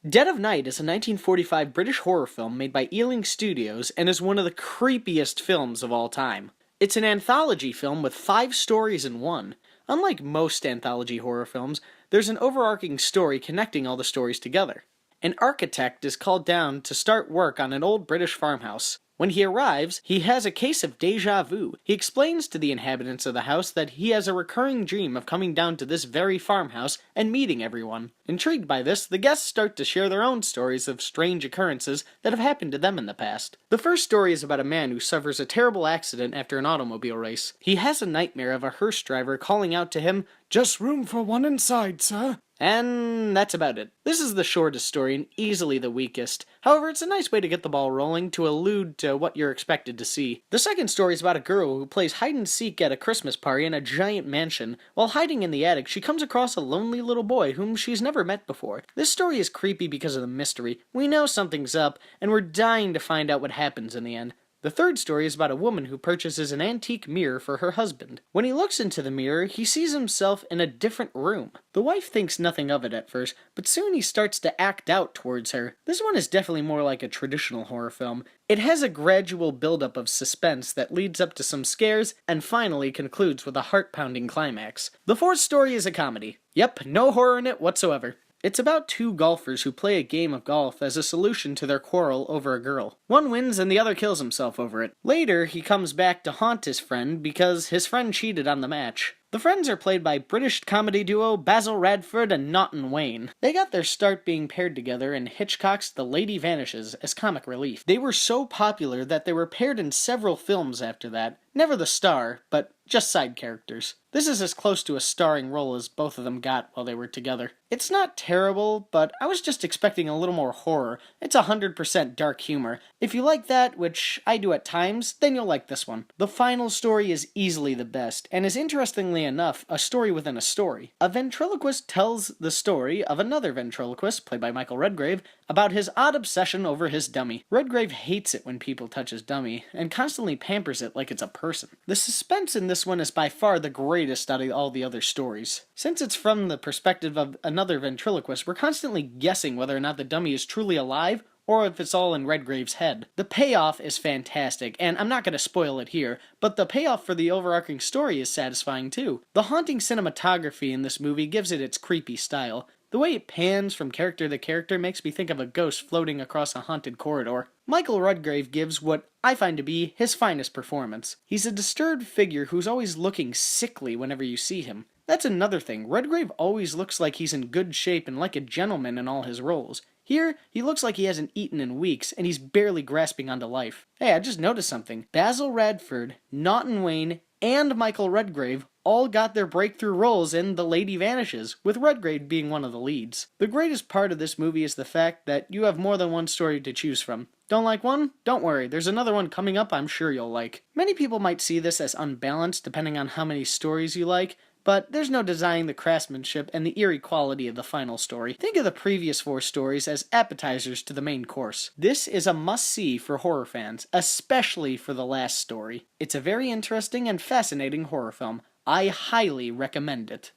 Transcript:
Dead of Night is a 1945 British horror film made by Ealing Studios and is one of the creepiest films of all time. It's an anthology film with 5 stories in one. Unlike most anthology horror films, there's an overarching story connecting all the stories together. An architect is called down to start work on an old British farmhouse. When he arrives, he has a case of déjà vu. He explains to the inhabitants of the house that he has a recurring dream of coming down to this very farmhouse and meeting everyone. Intrigued by this, the guests start to share their own stories of strange occurrences that have happened to them in the past. The first story is about a man who suffers a terrible accident after an automobile race. He has a nightmare of a hearse driver calling out to him, "Just room for one inside, sir." And that's about it. This is the shortest story and easily the weakest. However, it's a nice way to get the ball rolling to allude to what you're expected to see. The second story is about a girl who plays hide-and-seek at a Christmas party in a giant mansion. While hiding in the attic, she comes across a lonely little boy whom she's never met before. This story is creepy because of the mystery. We know something's up, and we're dying to find out what happens in the end. The third story is about a woman who purchases an antique mirror for her husband. When he looks into the mirror, he sees himself in a different room. The wife thinks nothing of it at first, but soon he starts to act out towards her. This one is definitely more like a traditional horror film. It has a gradual buildup of suspense that leads up to some scares, and finally concludes with a heart-pounding climax. The fourth story is a comedy. Yep, no horror in it whatsoever. It's about 2 golfers who play a game of golf as a solution to their quarrel over a girl. One wins and the other kills himself over it. Later, he comes back to haunt his friend because his friend cheated on the match. The friends are played by British comedy duo Basil Redford and Naunton. They got their start being paired together in Hitchcock's The Lady Vanishes as comic relief. They were so popular that they were paired in several films after that. Never the star, but just side characters. This is as close to a starring role as both of them got while they were together. It's not terrible, but I was just expecting a little more horror. It's 100% dark humor. If you like that, which I do at times, then you'll like this one. The final story is easily the best, and is interestingly enough, a story within a story. A ventriloquist tells the story of another ventriloquist, played by Michael Redgrave, about his odd obsession over his dummy. Redgrave hates it when people touch his dummy, and constantly pampers it like it's a person. The suspense in this one is by far the greatest out of all the other stories. Since it's from the perspective of another ventriloquist, we're constantly guessing whether or not the dummy is truly alive, or if it's all in Redgrave's head. The payoff is fantastic, and I'm not going to spoil it here, but the payoff for the overarching story is satisfying too. The haunting cinematography in this movie gives it its creepy style. The way it pans from character to character makes me think of a ghost floating across a haunted corridor. Michael Redgrave gives what I find to be his finest performance. He's a disturbed figure who's always looking sickly whenever you see him. That's another thing, Redgrave always looks like he's in good shape and like a gentleman in all his roles. Here, he looks like he hasn't eaten in weeks, and he's barely grasping onto life. Hey, I just noticed something. Basil Redford, Naunton, and Michael Redgrave all got their breakthrough roles in The Lady Vanishes, with Redgrave being one of the leads. The greatest part of this movie is the fact that you have more than one story to choose from. Don't like one? Don't worry, there's another one coming up I'm sure you'll like. Many people might see this as unbalanced depending on how many stories you like, but there's no denying the craftsmanship and the eerie quality of the final story. Think of the previous 4 stories as appetizers to the main course. This is a must-see for horror fans, especially for the last story. It's a very interesting and fascinating horror film. I highly recommend it.